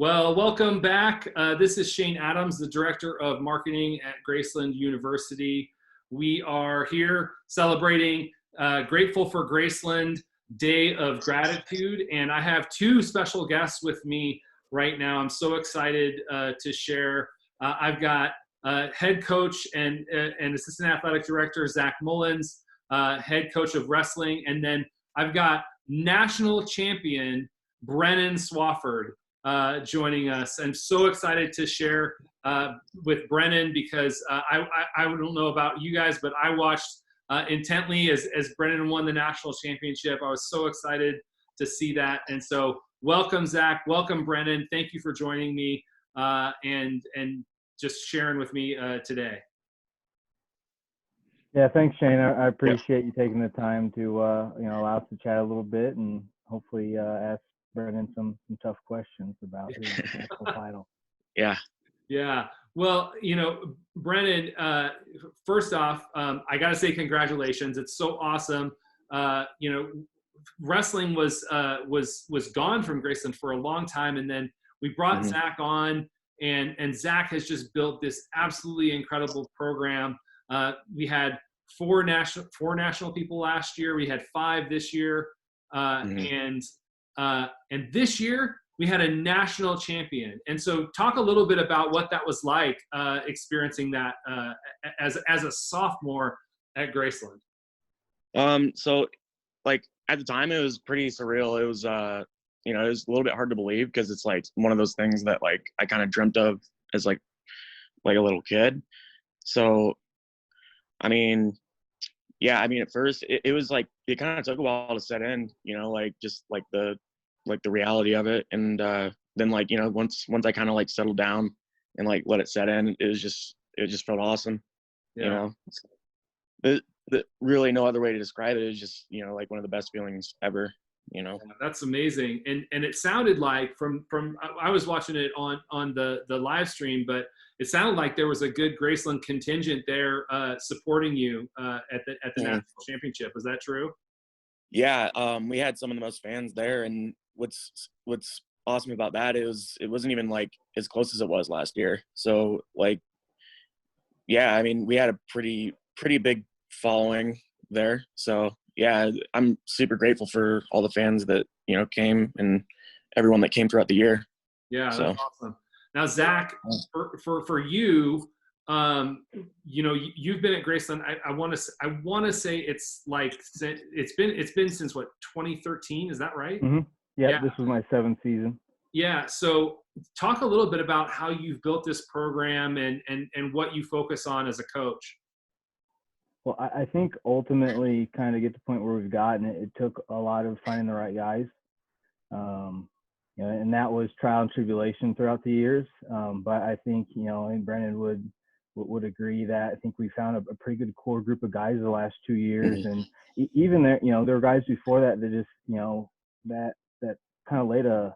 Well, welcome back. This is Shane Adams, the Director of Marketing at Graceland University. We are here celebrating Grateful for Graceland Day of Gratitude, and I have two special guests with me right now. I'm so excited to share. I've got head coach and assistant athletic director Zack Mullins, head coach of wrestling, and then I've got national champion Brennan Swafford joining us. I'm so excited to share with Brennan because I don't know about you guys, but I watched intently as Brennan won the national championship. I was so excited to see that. And so welcome, Zack. Welcome, Brennan. Thank you for joining me and just sharing with me today. Yeah, thanks, Shane. I appreciate you taking the time to allow us to chat a little bit and hopefully ask Brennan some tough questions about his national title. Yeah. Well, Brennan, first off, I got to say congratulations. It's so awesome. Wrestling was gone from Graceland for a long time, and then we brought Zack on, and Zack has just built this absolutely incredible program. We had four national people last year. We had 5 this year, and this year we had a national champion. And so talk a little bit about what that was like experiencing that as a sophomore at Graceland. So like at the time it was pretty surreal. It was it was a little bit hard to believe because it's like one of those things that like I kind of dreamt of as like a little kid. So at first it was like it kind of took a while to set in, just like the reality of it. And then once I kind of like settled down and like let it set in, it just felt awesome. Yeah. The really no other way to describe it is just, like one of the best feelings ever, Yeah, that's amazing. And it sounded like from I was watching it on the live stream, but it sounded like there was a good Graceland contingent there supporting you at the national championship. Is that true? Yeah, we had some of the most fans there, and what's awesome about that is it wasn't even like as close as it was last year. So like, yeah, I mean, we had a pretty big following there. So yeah, I'm super grateful for all the fans that came and everyone that came throughout the year. Yeah, so. That's awesome. Now, Zack, for you, you've been at Graceland. I want to say it's been since what, 2013? Is that right? Mm-hmm. Yeah, this was my 7th season. Yeah. So talk a little bit about how you've built this program and what you focus on as a coach. Well, I think ultimately kind of get to the point where we've gotten it. It took a lot of finding the right guys. And that was trial and tribulation throughout the years. But I think, and Brennan would agree that I think we found a pretty good core group of guys the last 2 years. And even there, there were guys before that just, that kind of laid a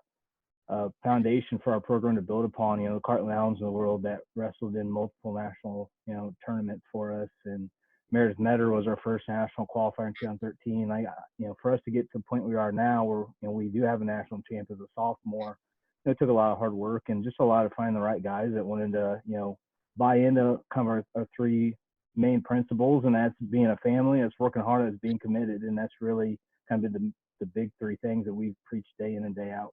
foundation for our program to build upon, the Cartland Allens of the world that wrestled in multiple national, tournaments for us. And Meredith Metter was our first national qualifier in 2013. For us to get to the point we are now, where we do have a national champ as a sophomore, it took a lot of hard work and just a lot of finding the right guys that wanted to, buy into kind of our 3 main principles, and that's being a family, that's working hard, that's being committed, and that's really kind of the big 3 things that we've preached day in and day out.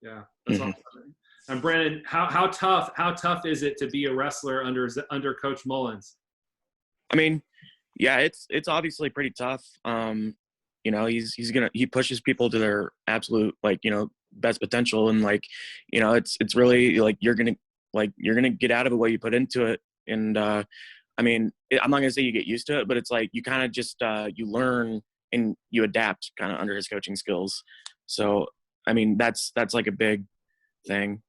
Yeah, that's awesome. And Brennan, how tough is it to be a wrestler under Coach Mullins? I mean, yeah, it's obviously pretty tough. He pushes people to their absolute best potential, and it's really like you're gonna get out of it what you put into it. And I'm not gonna say you get used to it, but it's like you kind of just you learn and you adapt kind of under his coaching skills. So I mean that's like a big thing.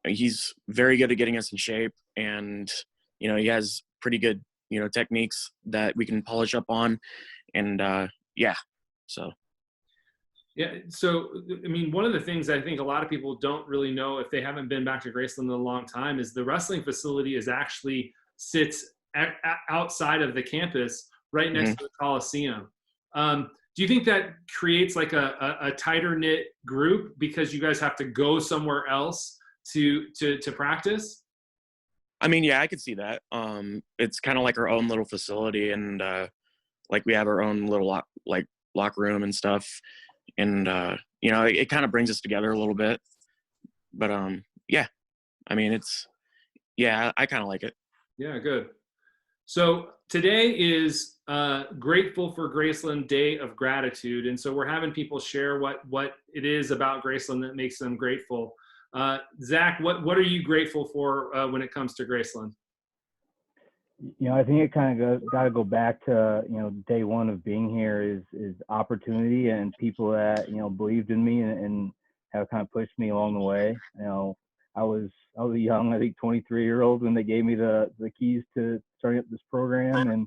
He's very good at getting us in shape, and he has pretty good techniques that we can polish up on. And so I mean, one of the things I think a lot of people don't really know if they haven't been back to Graceland in a long time is the wrestling facility sits outside of the campus right next to the Coliseum. do you think that creates like a tighter knit group because you guys have to go somewhere else to practice? I mean, yeah, I could see that. It's kind of like our own little facility, and like we have our own little locker room and stuff, and you know, it kind of brings us together a little bit. But yeah, I mean, yeah, I kind of like it. Yeah, good. So today is Grateful for Graceland Day of Gratitude, and so we're having people share what it is about Graceland that makes them grateful. Zack, what are you grateful for when it comes to Graceland? You know, I think it kind of got to go back to, you know, day one of being here is opportunity and people that, you know, believed in me and have kind of pushed me along the way. You know, I was a young, I think 23-year-old when they gave me the keys to starting up this program. And,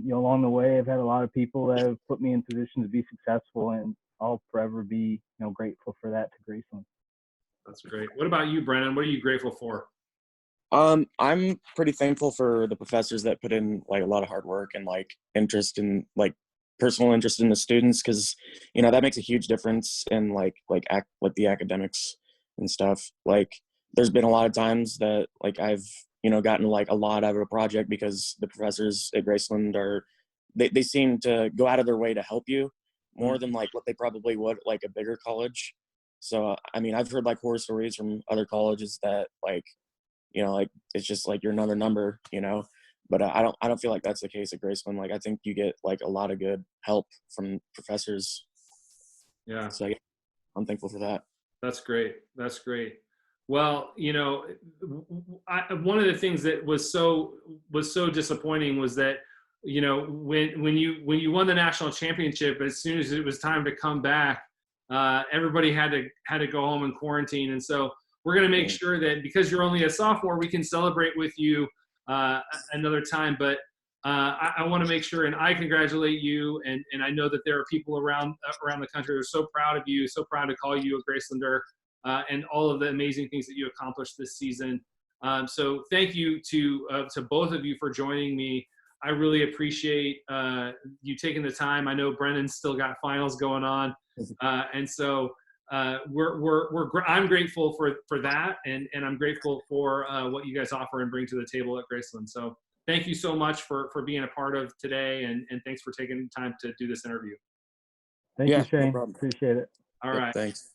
you know, along the way, I've had a lot of people that have put me in position to be successful, and I'll forever be, you know, grateful for that to Graceland. That's great. What about you, Brennan? What are you grateful for? I'm pretty thankful for the professors that put in like a lot of hard work and like interest in like personal interest in the students, because you know that makes a huge difference in like the academics and stuff. Like there's been a lot of times that like I've, you know, gotten like a lot out of a project because the professors at Graceland they seem to go out of their way to help you more than like what they probably would at like a bigger college. So I mean, I've heard like horror stories from other colleges that like, you know, like it's just like you're another number, you know. But I don't feel like that's the case at Graceland. Like I think you get like a lot of good help from professors. Yeah. So yeah, I'm thankful for that. That's great. That's great. Well, you know, one of the things that was so disappointing was that, you know, when you won the national championship, as soon as it was time to come back, everybody had to go home and quarantine. And so we're going to make sure that because you're only a sophomore, we can celebrate with you another time. But I want to make sure, and I congratulate you, and I know that there are people around the country who are so proud of you, so proud to call you a Gracelander, and all of the amazing things that you accomplished this season. So thank you to both of you for joining me. I really appreciate you taking the time. I know Brennan's still got finals going on, and so I'm grateful for that, and I'm grateful for what you guys offer and bring to the table at Graceland. So thank you so much for being a part of today, and thanks for taking time to do this interview. Thank you, Shane. No problem. Appreciate it. All Yep, right. thanks.